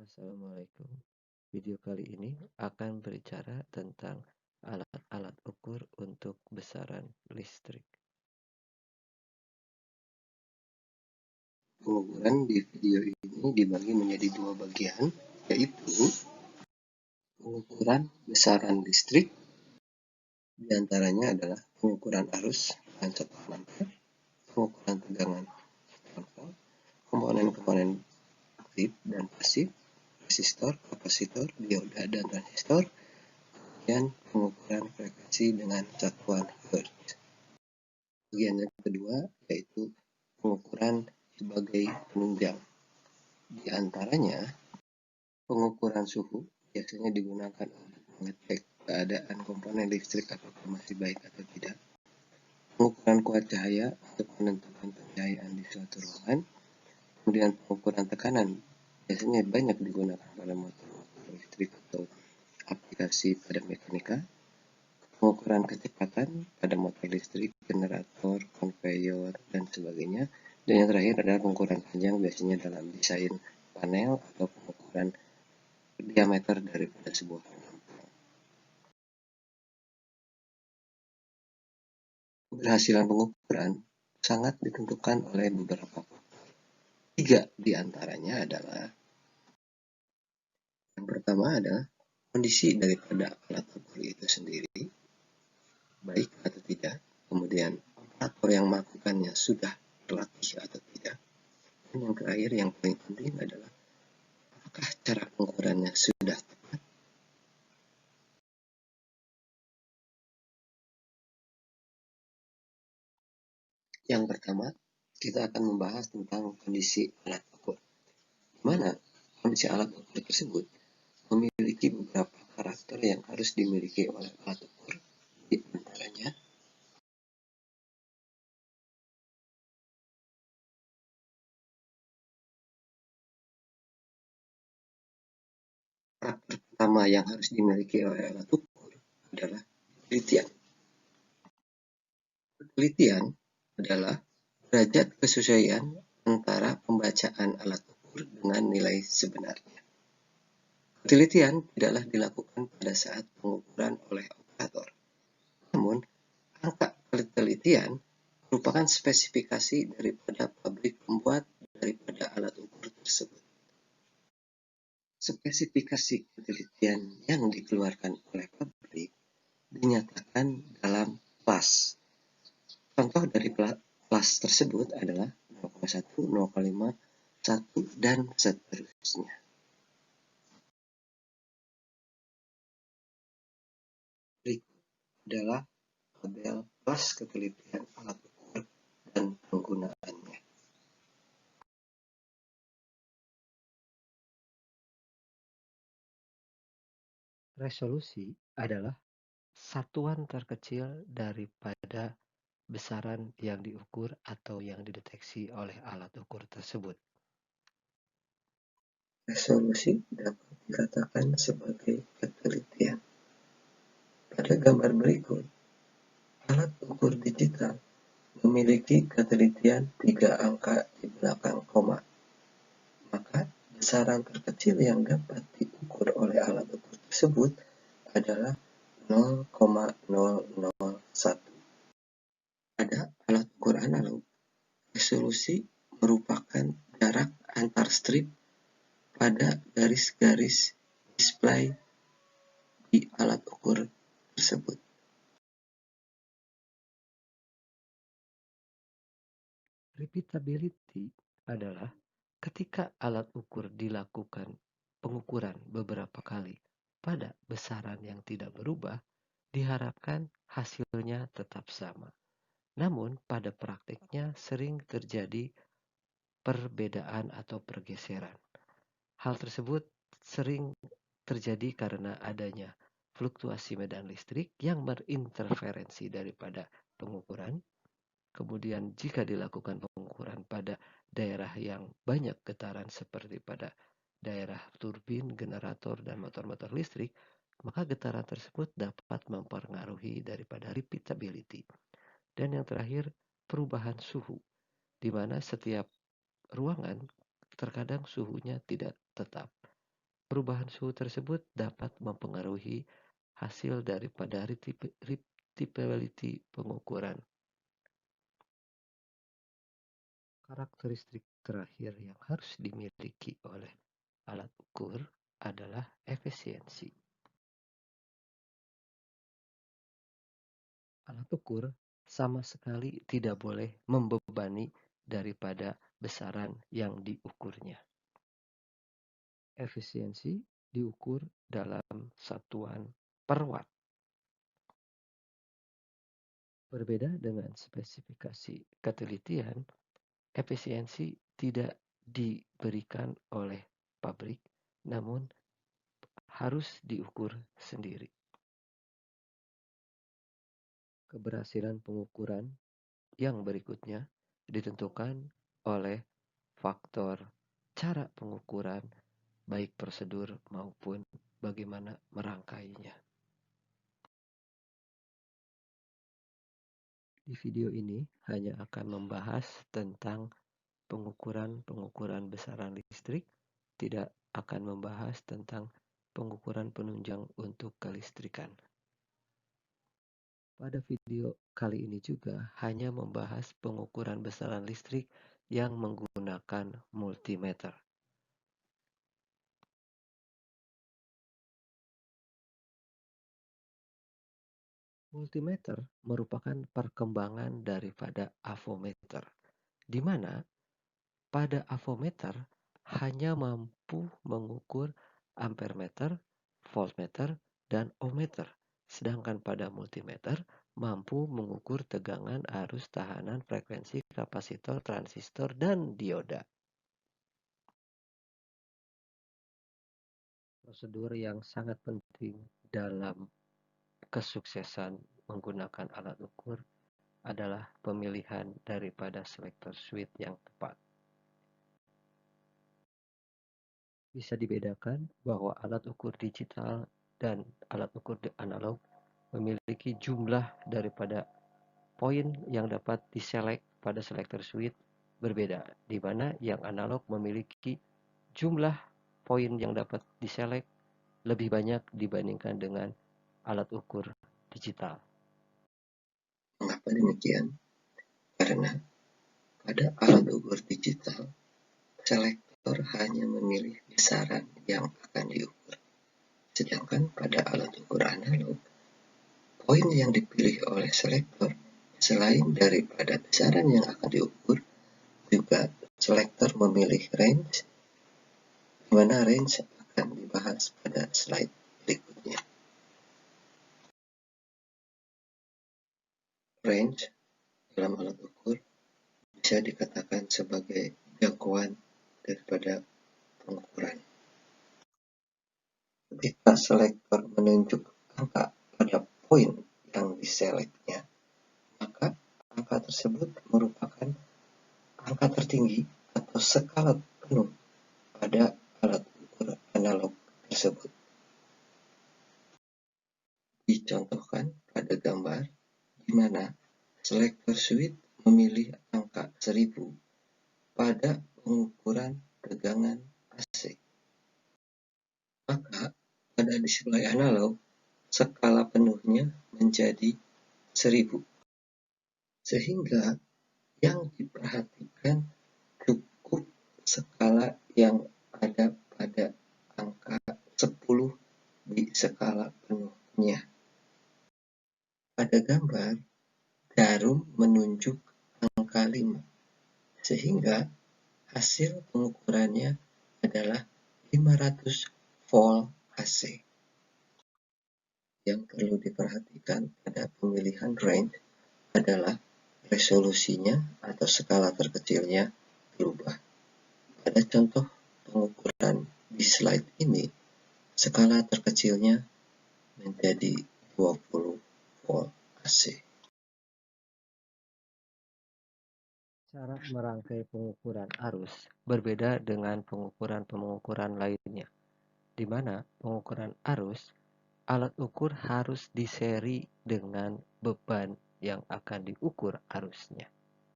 Assalamualaikum. Video kali ini akan berbicara tentang alat-alat ukur untuk besaran listrik. Pengukuran di video ini dibagi menjadi dua bagian, yaitu pengukuran besaran listrik, diantaranya adalah pengukuran arus dan satuan ampere, pengukuran tegangan satuan komponen-komponen aktif dan pasif, resistor, kapasitor, dioda, dan transistor, dan pengukuran frekuensi dengan satuan Hertz. Bagian yang kedua yaitu pengukuran sebagai penunjang. Di antaranya, pengukuran suhu biasanya digunakan untuk mengecek keadaan komponen listrik apakah masih baik atau tidak. Pengukuran kuat cahaya untuk menentukan pencahayaan di suatu ruangan. Kemudian pengukuran tekanan biasanya banyak digunakan pada motor listrik atau aplikasi pada mekanika. Pengukuran kecepatan pada motor listrik, generator, konveyor, dan sebagainya. Dan yang terakhir adalah pengukuran panjang biasanya dalam desain panel atau pengukuran diameter daripada sebuah penampilan. Keberhasilan pengukuran sangat ditentukan oleh beberapa faktor. 3 di antaranya adalah, yang pertama adalah kondisi daripada alat ukur itu sendiri, baik atau tidak. Kemudian operator yang melakukannya sudah terlatih atau tidak. Dan yang terakhir yang paling penting adalah apakah cara pengukurannya sudah tepat. Yang pertama, kita akan membahas tentang kondisi alat ukur. Di mana kondisi alat ukur tersebut memiliki beberapa karakter yang harus dimiliki oleh alat ukur. Di antaranya, karakter pertama yang harus dimiliki oleh alat ukur adalah penelitian. Penelitian adalah derajat kesesuaian antara pembacaan alat ukur dengan nilai sebenarnya. Penelitian tidaklah dilakukan pada saat pengukuran oleh operator. Namun, angka penelitian merupakan spesifikasi daripada pabrik pembuat daripada alat ukur tersebut. Spesifikasi penelitian yang dikeluarkan oleh pabrik dinyatakan dalam kelas. Contoh dari kelas tersebut adalah 0,1, 0,5, 1, dan seterusnya. Berikut adalah tabel kelas ketelitian alat ukur dan penggunaannya. Resolusi adalah satuan terkecil daripada besaran yang diukur atau yang dideteksi oleh alat ukur tersebut. Resolusi dapat dikatakan sebagai ketelitian. Pada gambar berikut, alat ukur digital memiliki ketelitian 3 angka di belakang koma. Maka besaran terkecil yang dapat diukur oleh alat ukur tersebut adalah 0,001. Pada alat ukur analog, resolusi merupakan jarak antar strip pada garis-garis display di alat ukur tersebut. Repeatability adalah ketika alat ukur dilakukan pengukuran beberapa kali pada besaran yang tidak berubah, diharapkan hasilnya tetap sama. Namun pada praktiknya sering terjadi perbedaan atau pergeseran. Hal tersebut sering terjadi karena adanya fluktuasi medan listrik yang berinterferensi daripada pengukuran. Kemudian jika dilakukan pengukuran pada daerah yang banyak getaran seperti pada daerah turbin, generator, dan motor-motor listrik, maka getaran tersebut dapat mempengaruhi daripada repeatability. Dan yang terakhir, perubahan suhu, di mana setiap ruangan terkadang suhunya tidak tetap. Perubahan suhu tersebut dapat mempengaruhi hasil daripada repeatability pengukuran. Karakteristik terakhir yang harus dimiliki oleh alat ukur adalah efisiensi. Alat ukur sama sekali tidak boleh membebani daripada besaran yang diukurnya. Efisiensi diukur dalam satuan per watt. Berbeda dengan spesifikasi ketelitian, efisiensi tidak diberikan oleh pabrik, namun harus diukur sendiri. Keberhasilan pengukuran yang berikutnya ditentukan oleh faktor cara pengukuran, baik prosedur maupun bagaimana merangkainya. Di video ini hanya akan membahas tentang pengukuran besaran listrik, tidak akan membahas tentang pengukuran penunjang untuk kelistrikan. Pada video kali ini juga hanya membahas pengukuran besaran listrik yang menggunakan multimeter. Multimeter merupakan perkembangan daripada avometer, di mana pada avometer hanya mampu mengukur ampermeter, voltmeter, dan ohmmeter, sedangkan pada multimeter mampu mengukur tegangan, arus, tahanan, frekuensi, kapasitor, transistor, dan dioda. Prosedur yang sangat penting dalam kesuksesan menggunakan alat ukur adalah pemilihan daripada selektor switch yang tepat. Bisa dibedakan bahwa alat ukur digital dan alat ukur analog memiliki jumlah daripada poin yang dapat diselect pada selektor switch berbeda, di mana yang analog memiliki jumlah poin yang dapat diselect lebih banyak dibandingkan dengan alat ukur digital. Mengapa demikian? Karena pada alat ukur digital, selektor hanya memilih besaran yang akan diukur. Sedangkan pada alat ukur analog, poin yang dipilih oleh selektor selain daripada besaran yang akan diukur, juga selektor memilih range, di mana range akan dibahas pada slide berikutnya. Range dalam alat ukur bisa dikatakan sebagai jangkauan daripada pengukuran. Ketika selektor menunjuk angka pada poin yang diseleknya, maka angka tersebut merupakan angka tertinggi atau skala penuh pada alat ukur analog tersebut. Dicontohkan pada gambar di mana selektor switch memilih angka 1000 pada pengukuran tegangan AC. Maka pada display analog, skala penuhnya menjadi 1000. Sehingga yang diperhatikan cukup skala yang ada pada angka 10 di skala penuhnya. Pada gambar, jarum menunjuk angka 5, sehingga hasil pengukurannya adalah 500 volt AC. Yang perlu diperhatikan pada pemilihan range adalah resolusinya atau skala terkecilnya berubah. Pada contoh pengukuran di slide ini, skala terkecilnya menjadi 20 volt AC. Cara merangkai pengukuran arus berbeda dengan pengukuran lainnya, di mana pengukuran arus, alat ukur harus diseri dengan beban yang akan diukur arusnya.